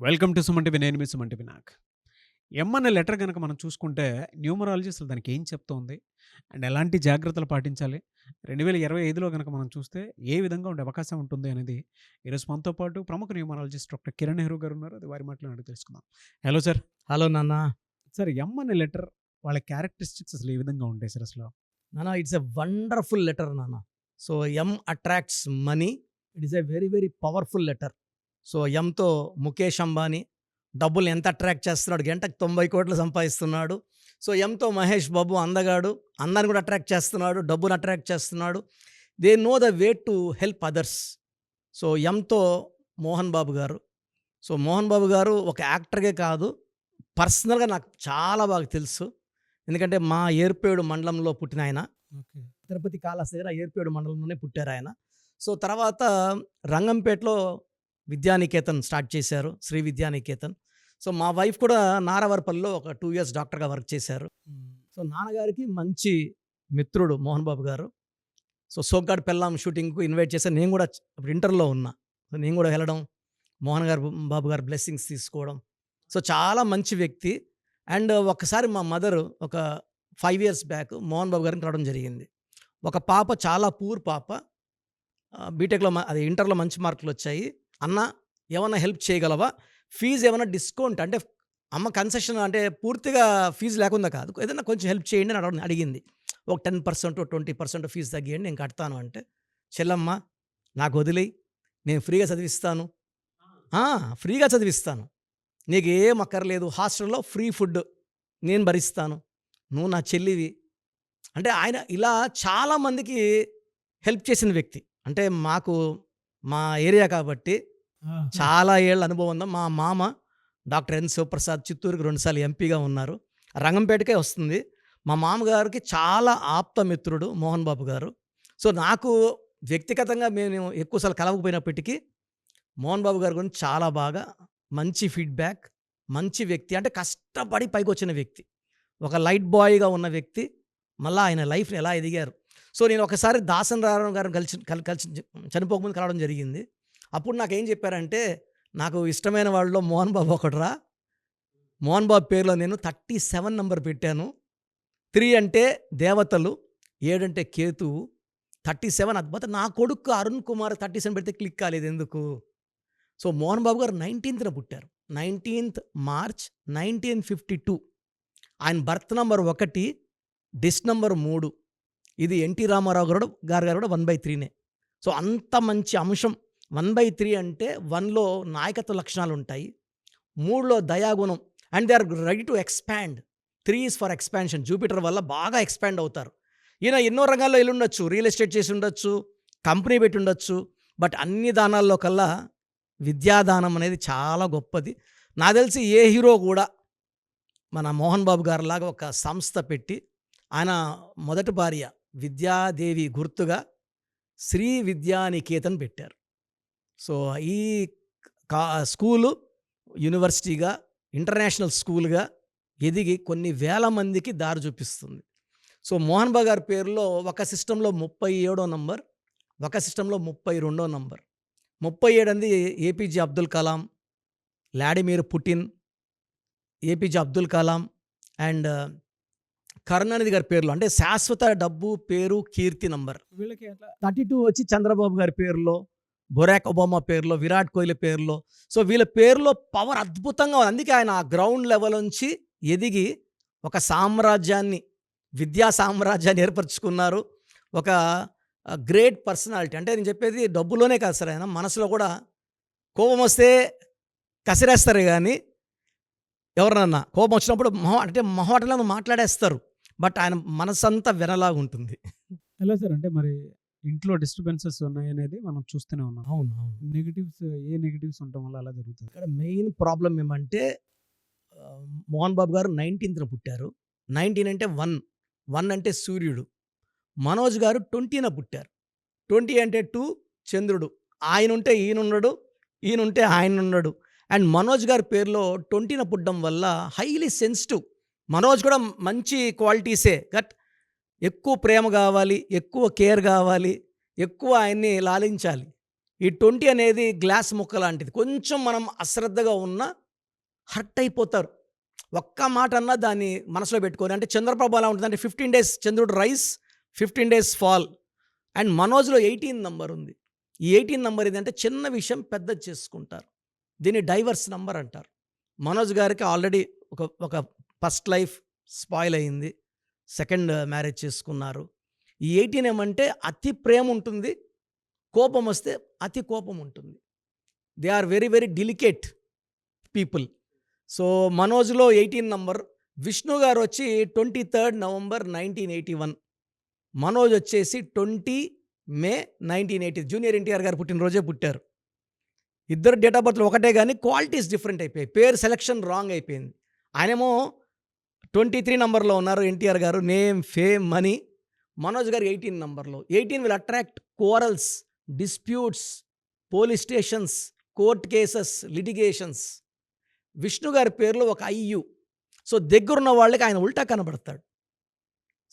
Welcome to Suman TV. నేను మీ Suman TV Nag. ఎం అనే letter గనక మనం చూసుకుంటే న్యూమరాలజీ అసలు దానికి ఏం చెప్తోంది? అండ్ ఎలాంటి జాగ్రత్తలు పాటించాలి? 2025లో గనక మనం చూస్తే ఏ విధంగా ఉండే అవకాశం ఉంటుంది అనేది ఈరోజు మనతో పాటు ప్రముఖ న్యూమరాలజిస్ట్ డాక్టర్ కిరణ్ నెహ్రూ గారు ఉన్నారు. అది వారి మాటలో అడిగి తెలుసుకుందాం. Hello sir. హలో నాన్న. సార్, ఎం అనే లెటర్ వాళ్ళ క్యారెక్టరిస్టిక్స్ అసలు ఏ విధంగా ఉంటాయి సార్ అసలు? నాన్న, ఇట్స్ ఎ వండర్ఫుల్ లెటర్ నాన్న. So M attracts money. It is a very very powerful letter. So ఎంతో ముఖేష్ అంబానీ డబ్బులు ఎంత అట్రాక్ట్ చేస్తున్నాడు, గంటకు 90 కోట్లు సంపాదిస్తున్నాడు. సో ఎంతో మహేష్ బాబు అందగాడు, అందాన్ని కూడా అట్రాక్ట్ చేస్తున్నాడు, డబ్బును అట్రాక్ట్ చేస్తున్నాడు. They know the way to help others. So ఎంతో మోహన్ బాబు గారు. సో మోహన్ బాబు గారు ఒక యాక్టర్గే కాదు, పర్సనల్గా నాకు చాలా బాగా తెలుసు. ఎందుకంటే మా ఏర్పేడు మండలంలో పుట్టిన ఆయన. తిరుపతి కాళహస్తి దగ్గర ఏర్పేడు మండలంలోనే పుట్టారు ఆయన. సో తర్వాత రంగంపేటలో విద్యానికేతన్ స్టార్ట్ చేశారు, శ్రీ విద్యానికేతన్. సో మా వైఫ్ కూడా నారావారిపల్లిలో ఒక 2 years డాక్టర్గా వర్క్ చేశారు. సో నాన్నగారికి మంచి మిత్రుడు మోహన్ బాబు గారు. సో సోగ్గాడు పెళ్ళాం షూటింగ్కు ఇన్వైట్ చేశారు. నేను కూడా అప్పుడు ఇంటర్లో ఉన్నా. సో నేను కూడా వెళ్ళడం, బాబు గారు బ్లెస్సింగ్స్ తీసుకోవడం. సో చాలా మంచి వ్యక్తి. అండ్ ఒకసారి మా మదరు ఒక 5 years బ్యాక్ మోహన్ బాబు గారిని రావడం జరిగింది. ఒక పాప, చాలా పూర్ పాప, బీటెక్లో అది ఇంటర్లో మంచి మార్కులు వచ్చాయి. అన్న, ఏమన్నా హెల్ప్ చేయగలవా? ఫీజు ఏమైనా డిస్కౌంట్ అంటే అమ్మ కన్సెషన్ అంటే పూర్తిగా ఫీజు లేకుండా కాదు, ఏదైనా కొంచెం హెల్ప్ చేయండి అని అడిగింది. ఒక 10% 20% ఫీజు తగ్గియండి, నేను కడతాను అంటే, చెల్లమ్మ నాకు వదిలేయి, నేను ఫ్రీగా చదివిస్తాను. ఫ్రీగా చదివిస్తాను, నీకు ఏం అక్కర్లేదు, హాస్టల్లో ఫ్రీ ఫుడ్ నేను భరిస్తాను, నువ్వు నా చెల్లివి అంటే ఆయన ఇలా చాలామందికి హెల్ప్ చేసిన వ్యక్తి. అంటే మాకు మా ఏరియా కాబట్టి చాలా ఏళ్ళ అనుభవం ఉంది. మా మామ డాక్టర్ ఎన్ శివప్రసాద్ చిత్తూరుకి 2 సార్లు ఎంపీగా ఉన్నారు, రంగంపేటకే వస్తుంది. మా మామగారికి చాలా ఆప్తమిత్రుడు మోహన్ బాబు గారు. సో నాకు వ్యక్తిగతంగా మేము ఎక్కువసార్లు కలవకపోయినప్పటికీ మోహన్ బాబు గారి గురించి చాలా బాగా, మంచి ఫీడ్బ్యాక్, మంచి వ్యక్తి. అంటే కష్టపడి పైకి వచ్చిన వ్యక్తి, ఒక లైట్ బాయ్గా ఉన్న వ్యక్తి, మళ్ళీ ఆయన లైఫ్ని ఎలా ఎదిగారు. సో నేను ఒకసారి దాసన్ రావు గారిని కలిసి చనిపోకముందు కలవడం జరిగింది. అప్పుడు నాకేం చెప్పారంటే, నాకు ఇష్టమైన వాళ్ళలో మోహన్ బాబు ఒకడురా, మోహన్ బాబు పేరులో నేను 37 నంబర్ పెట్టాను. 3 అంటే దేవతలు, 7 అంటే కేతువు, 37 అద్భుత. నా కొడుకు అరుణ్ కుమార్ 37 పెడితే క్లిక్ కాలేదు ఎందుకు? సో మోహన్ బాబు గారు 19th పుట్టారు, 19th March 1952. ఆయన బర్త్ నంబర్ 1, డిస్ నంబర్ 3. ఇది ఎన్టీ రామారావు గారు కూడా 1/3నే. సో అంత మంచి అంశం. 1/3 అంటే 1లో నాయకత్వ లక్షణాలు ఉంటాయి, 3లో దయాగుణం. And they are ready to expand. 3 is for expansion. Jupiter వల్ల బాగా ఎక్స్పాండ్ అవుతారు. ఈయన ఎన్నో రంగాల్లో వెళ్ళి ఉండొచ్చు, రియల్ ఎస్టేట్ చేసి ఉండొచ్చు, కంపెనీ పెట్టి ఉండొచ్చు. బట్ అన్ని దానాల్లో కల్లా విద్యాదానం అనేది చాలా గొప్పది. నాకు తెలిసి ఏ హీరో కూడా మన మోహన్ బాబు గారిలాగా ఒక సంస్థ పెట్టి, ఆయన మొదటి భార్య విద్యాదేవి గుర్తుగా శ్రీ విద్యానికేతన్ పెట్టారు. సో ఈ స్కూలు యూనివర్సిటీగా, ఇంటర్నేషనల్ స్కూల్గా ఎదిగి కొన్ని వేల మందికి దారి చూపిస్తుంది. సో మోహన్ బాబు గారి పేరులో ఒక సిస్టంలో 37వ నంబర్, ఒక సిస్టంలో 32వ నంబర్. 37 అనేది APJ Abdul Kalam, Vladimir Putin, APJ Abdul Kalam and Karunanidhi గారి పేర్లు, అంటే శాశ్వత డబ్బు, పేరు, కీర్తి నంబర్. వీళ్ళకి అట్లా 32 వచ్చి చంద్రబాబు గారి పేరులో, బొరాక్ ఒబామా పేరులో, విరాట్ కోహ్లీ పేరులో. సో వీళ్ళ పేరులో పవర్ అద్భుతంగా ఉంది. అందుకే ఆయన ఆ గ్రౌండ్ లెవెల్ నుంచి ఎదిగి ఒక సామ్రాజ్యాన్ని, విద్యా సామ్రాజ్యాన్ని ఏర్పరచుకున్నారు. ఒక గ్రేట్ పర్సనాలిటీ. అంటే నేను చెప్పేది డబ్బులోనే కాదు సార్, ఆయన మనసులో కూడా కోపం వస్తే కసిరేస్తారు, కానీ ఎవరినన్నా కోపం వచ్చినప్పుడు మొహమాటంగా మాట్లాడేస్తారు. బట్ ఆయన మనసంతా వెనలాగా ఉంటుంది. ఎలా సార్? అంటే మరి ఇంట్లో డిస్టర్బెన్సెస్ ఉన్నాయనేది మనం చూస్తూనే ఉన్నాం. అవును. నెగిటివ్స్ ఉండటం వల్ల అలా జరుగుతుంది. ఇక్కడ మెయిన్ ప్రాబ్లం ఏమంటే, మోహన్ బాబు గారు 19th పుట్టారు. 19 అంటే 1 అంటే సూర్యుడు. మనోజ్ గారు 20న పుట్టారు. 20 అంటే 2 చంద్రుడు. ఆయన ఉంటే ఈయనుండడు, ఈయనుంటే ఆయన ఉండడు. అండ్ మనోజ్ గారి పేరులో 20న పుట్టడం వల్ల హైలీ సెన్సిటివ్. మనోజ్ కూడా మంచి క్వాలిటీసే, బట్ ఎక్కువ ప్రేమ కావాలి, ఎక్కువ కేర్ కావాలి, ఎక్కువ ఆయన్ని లాలించాలి. ఈ 20 అనేది గ్లాస్ ముక్క లాంటిది. కొంచెం మనం అశ్రద్ధగా ఉన్నా హర్ట్ అయిపోతారు. ఒక్క మాట అన్నా దాన్ని మనసులో పెట్టుకొని, అంటే చంద్రప్రభ ఎలా ఉంటుందంటే 15 డేస్ చంద్రుడు రైజ్, 15 డేస్ ఫాల్. అండ్ మనోజ్‌లో 18 నంబర్ ఉంది. ఈ 18 నంబర్ ఏందంటే చిన్న విషయం పెద్దది చేసుకుంటారు. దీన్ని డైవర్స్ నంబర్ అంటారు. మనోజ్ గారికి ఆల్రెడీ ఒక ఫస్ట్ లైఫ్ స్పాయిల్ అయింది. సెకండ్ మ్యారేజ్ చేసుకున్నారు. ఈ 18 ఏమంటే అతి ప్రేమ ఉంటుంది. కోపం వస్తే అతి కోపం ఉంటుంది. They are very very delicate people. So మనోజ్‌లో 18 నంబర్. విష్ణు గారు వచ్చి 23 నవంబర్ 1981. మనోజ్ వచ్చేసి 20 మే 1980. జూనియర్ ఎన్టీఆర్ గారు పుట్టినరోజే పుట్టారు. ఇద్దరు డేట్ ఆఫ్ బర్త్‌లు ఒకటే గానీ క్వాలిటీస్ డిఫరెంట్ అయిపోయాయి. పేరు సెలక్షన్ రాంగ్ అయిపోయింది. ఆయనేమో 23 నంబర్‌లో ఉన్నారు ఎన్టీఆర్ గారు. Name, fame, money. మనోజ్ గారు 18 నంబర్‌లో. 18 will attract quarrels, disputes, police stations, court cases, litigations. Vishnu గారి పేరులో ఒక ఐయు. సో దగ్గరున్న వాళ్ళకి ఆయన ఉల్టా కనబడతాడు.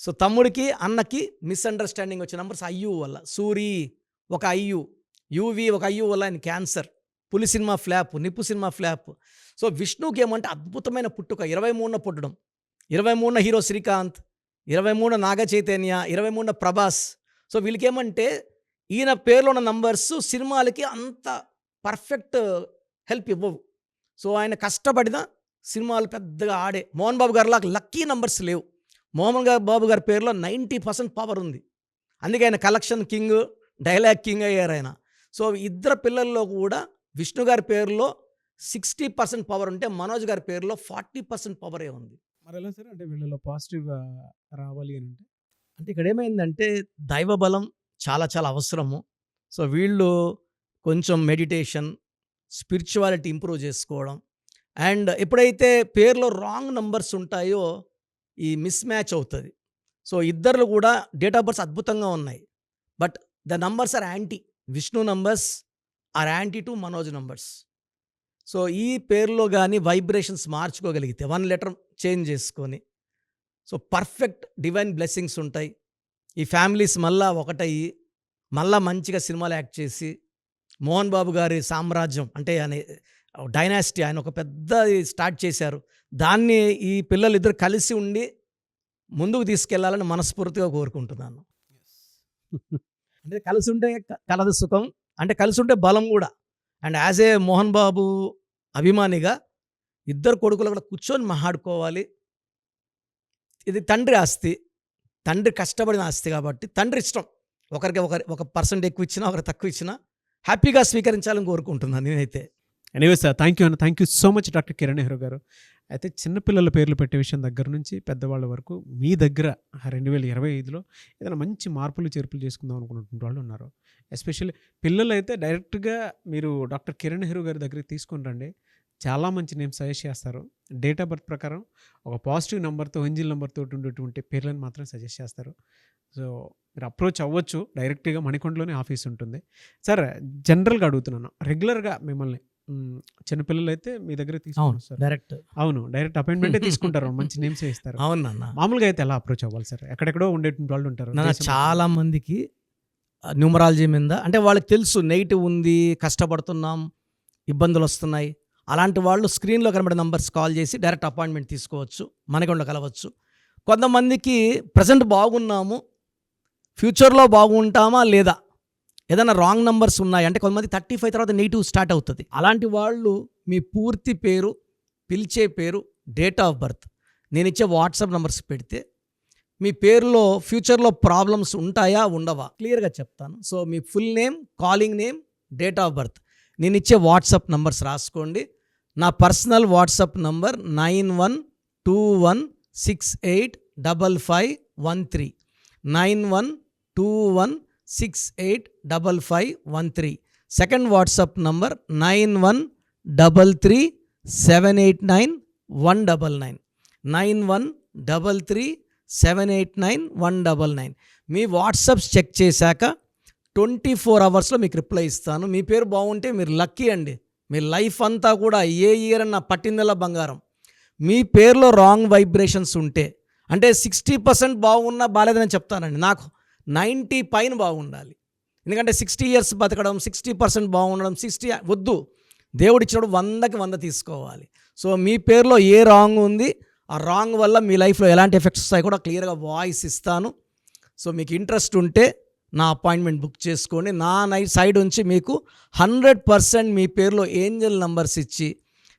సో తమ్ముడికి, అన్నకి మిస్‌అండర్‌స్టాండింగ్ వచ్చే నంబర్స్ ఐయు వల్ల. సూరి ఒక ఐయు, యూవి ఒక ఐయు వల్ల ఆయన క్యాన్సర్. పులి సినిమా ఫ్లాప్, నిప్పు సినిమా ఫ్లాప్. సో విష్ణుకి ఏమంటే అద్భుతమైన పుట్టుక. 23న పుట్టడం. 23న హీరో శ్రీకాంత్, 23న నాగ చైతన్య, 23న ప్రభాస్. సో వీళ్ళకేమంటే ఈయన పేరులో ఉన్న నంబర్స్ సినిమాలకి అంత పర్ఫెక్ట్ హెల్ప్ ఇవ్వవు. సో ఆయన కష్టపడిన సినిమాలు పెద్దగా ఆడే. మోహన్ బాబు గారిలాగా లక్కీ నంబర్స్ లేవు. బాబు గారి పేరులో 90% పవర్ ఉంది. అందుకే ఆయన కలెక్షన్ కింగ్, డైలాగ్ కింగ్ అయ్యారు ఆయన. సో ఇద్దరు పిల్లల్లో కూడా విష్ణు గారి పేరులో 60% పవర్ ఉంటే మనోజ్ గారి పేరులో 40% పవరే ఉంది. మరి ఎలా సార్? అంటే వీళ్ళలో పాజిటివ్ రావాలి అని అంటే? అంటే ఇక్కడ ఏమైందంటే దైవ బలం చాలా చాలా అవసరము. సో వీళ్ళు కొంచెం మెడిటేషన్, స్పిరిచువాలిటీ ఇంప్రూవ్ చేసుకోవడం. అండ్ ఎప్పుడైతే పేరులో రాంగ్ నంబర్స్ ఉంటాయో ఈ మిస్ మ్యాచ్ అవుతుంది. సో ఇద్దరు కూడా డేట్ ఆఫ్ బర్త్స్ అద్భుతంగా ఉన్నాయి. But the numbers are anti. Vishnu numbers are anti to Manoj numbers. So ఈ పేరులో కానీ వైబ్రేషన్స్ మార్చుకోగలిగితే 1 లెటర్ చేంజ్ చేసుకొని, సో పర్ఫెక్ట్ డివైన్ బ్లెస్సింగ్స్ ఉంటాయి. ఈ ఫ్యామిలీస్ మళ్ళా ఒకటయ్యి మళ్ళా మంచిగా సినిమాలు యాక్ట్ చేసి, మోహన్ బాబు గారి సామ్రాజ్యం అంటే ఆయన డైనాసిటీ, ఆయన ఒక పెద్ద స్టార్ట్ చేశారు. దాన్ని ఈ పిల్లలిద్దరు కలిసి ఉండి ముందుకు తీసుకెళ్లాలని మనస్ఫూర్తిగా కోరుకుంటున్నాను. అంటే కలిసి ఉంటే కలదు సుఖం, అంటే కలిసి ఉంటే బలం కూడా. And as a Mohan Babu అభిమానిగా ఇద్దరు కొడుకులు కూడా కూర్చొని మాట్లాడుకోవాలి. ఇది తండ్రి ఆస్తి, తండ్రి కష్టపడిన ఆస్తి కాబట్టి తండ్రి ఇష్టం. ఒకరికి ఒక పర్సెంట్ ఎక్కువ ఇచ్చినా, ఒకరు తక్కువ ఇచ్చినా హ్యాపీగా స్వీకరించాలని కోరుకుంటున్నాను నేనైతే. ఎనీవే సార్, థ్యాంక్ యూ అన్న. Thank you so much doctor Kiran Nehru గారు. అయితే చిన్నపిల్లల పేర్లు పెట్టే విషయం దగ్గర నుంచి పెద్దవాళ్ళ వరకు మీ దగ్గర 2025లో ఏదైనా మంచి మార్పులు చేర్పులు చేసుకుందాం అనుకున్నటువంటి వాళ్ళు ఉన్నారు. ఎస్పెషల్లీ పిల్లలు అయితే డైరెక్ట్గా మీరు డాక్టర్ కిరణ్ నెహ్రూ గారి దగ్గరికి తీసుకొని రండి. చాలా మంచి నేమ్ సజెస్ట్ చేస్తారు. డేట్ ఆఫ్ బర్త్ ప్రకారం ఒక పాజిటివ్ నెంబర్తో, ఏంజిల్ నెంబర్తో ఉండేటువంటి పేర్లను మాత్రం సజెస్ట్ చేస్తారు. సో మీరు అప్రోచ్ అవ్వచ్చు. డైరెక్ట్గా మణికొండలోనే ఆఫీస్ ఉంటుంది. సార్ జనరల్గా అడుగుతున్నాను, రెగ్యులర్గా మిమ్మల్ని చిన్నపిల్లలు అయితే మీ దగ్గర తీసుకుంటారు సార్? డైరెక్ట్ అపాయింట్మెంటే తీసుకుంటారు. మంచి నేమ్స్ ఇస్తారు. అవును నాన్న. మామూలుగా అయితే ఎలా అప్రోచ్ అవ్వాలి సార్? ఎక్కడెక్కడో ఉండేటువంటి వాళ్ళు ఉంటారు. చాలా మందికి న్యూమరాలజీ మీద అంటే వాళ్ళకి తెలుసు నెగిటివ్ ఉంది, కష్టపడుతున్నాం, ఇబ్బందులు వస్తున్నాయి. అలాంటి వాళ్ళు స్క్రీన్లో కనబడే నంబర్స్ కాల్ చేసి డైరెక్ట్ అపాయింట్మెంట్ తీసుకోవచ్చు, మనకొండ కలవచ్చు. కొంతమందికి ప్రజెంట్ బాగున్నాము, ఫ్యూచర్లో బాగుంటామా లేదా, ఏదైనా రాంగ్ నంబర్స్ ఉన్నాయి అంటే కొంతమంది 35 తర్వాత నెగిటివ్ స్టార్ట్ అవుతుంది. అలాంటి వాళ్ళు మీ పూర్తి పేరు, పిలిచే పేరు, డేట్ ఆఫ్ బర్త్, నేను ఇచ్చే వాట్సాప్ నంబర్స్ పెడితే మీ పేరులో ఫ్యూచర్లో ప్రాబ్లమ్స్ ఉంటాయా ఉండవా క్లియర్గా చెప్తాను. So me full name, calling name, date of birth, నేను ఇచ్చే వాట్సాప్ నంబర్స్ రాసుకోండి. నా personal WhatsApp number 9121685513 9121685513. Second WhatsApp number 9133789199 9133789199. మీ వాట్సాప్స్ చెక్ చేశాక 24 అవర్స్లో మీకు రిప్లై ఇస్తాను. మీ పేరు బాగుంటే మీరు లక్కీ అండి. మీ లైఫ్ అంతా కూడా ఏ ఇయర్ అన్న పట్టిందల్లా బంగారం. మీ పేరులో రాంగ్ వైబ్రేషన్స్ ఉంటే, అంటే 60% బాగున్నా బాలేదని చెప్తానండి. నాకు 90 పైన బాగుండాలి. ఎందుకంటే 60 ఇయర్స్ బతకడం, 60% బాగుండడం, 60 వద్దు. దేవుడు ఇచ్చినప్పుడు 100కి 100 తీసుకోవాలి. సో మీ పేరులో ఏ రాంగ్ ఉంది, ఆ రాంగ్ వల్ల మీ లైఫ్లో ఎలాంటి ఎఫెక్ట్స్ వస్తాయి కూడా క్లియర్గా వాయిస్ ఇస్తాను. సో మీకు ఇంట్రెస్ట్ ఉంటే నా అపాయింట్మెంట్ బుక్ చేసుకోండి. నా సైడ్ నుంచి మీకు 100% మీ పేరులో ఏంజల్ నంబర్స్ ఇచ్చి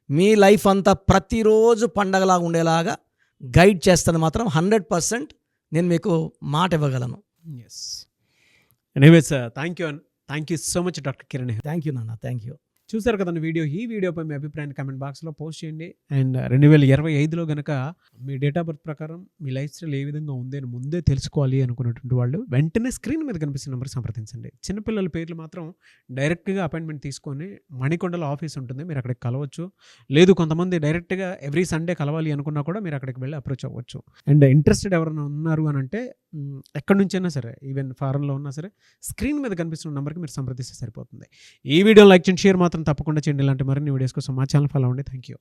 మీ లైఫ్ అంతా ప్రతిరోజు పండగలాగా ఉండేలాగా గైడ్ చేస్తాను. మాత్రం 100% నేను మీకు మాట ఇవ్వగలను. Yes. Anyways thank you so much doctor Kiran. Thank you నాన్న, థ్యాంక్ యూ. చూసారు కదండి వీడియో. ఈ వీడియోపై మీ అభిప్రాయాన్ని కామెంట్ బాక్స్లో పోస్ట్ చేయండి. అండ్ 2025లో కనుక మీ డేట్ ఆఫ్ బర్త్ ప్రకారం మీ లైఫ్ స్టైల్ ఏ విధంగా ఉంది అని ముందే తెలుసుకోవాలి అనుకున్నటువంటి వాళ్ళు వెంటనే స్క్రీన్ మీద కనిపిస్తున్న నెంబర్ సంప్రదించండి. చిన్నపిల్లల పేర్లు మాత్రం డైరెక్ట్గా అపాయింట్మెంట్ తీసుకొని మణికొండలో ఆఫీస్ ఉంటుంది, మీరు అక్కడికి కలవచ్చు. లేదు కొంతమంది డైరెక్ట్గా ఎవ్రీ సండే కలవాలి అనుకున్నా కూడా మీరు అక్కడికి వెళ్ళి అప్రోచ్ అవ్వచ్చు. అండ్ ఇంట్రెస్టెడ్ ఎవరైనా ఉన్నారు అని అంటే ఎక్కడి నుంచైనా సరే, ఈవెన్ ఫారెన్లో ఉన్నా సరే, స్క్రీన్ మీద కనిపిస్తున్న నెంబర్కి మీరు సంప్రదిస్తే సరిపోతుంది. ఈ వీడియో లైక్ చేయండి, షేర్ మాత్రం తప్పకుండా చేయండి. ఇలాంటి మరిన్ని వీడియోస్ కోసం మా ఛానల్ ఫాలో అవ్వండి. Thank you.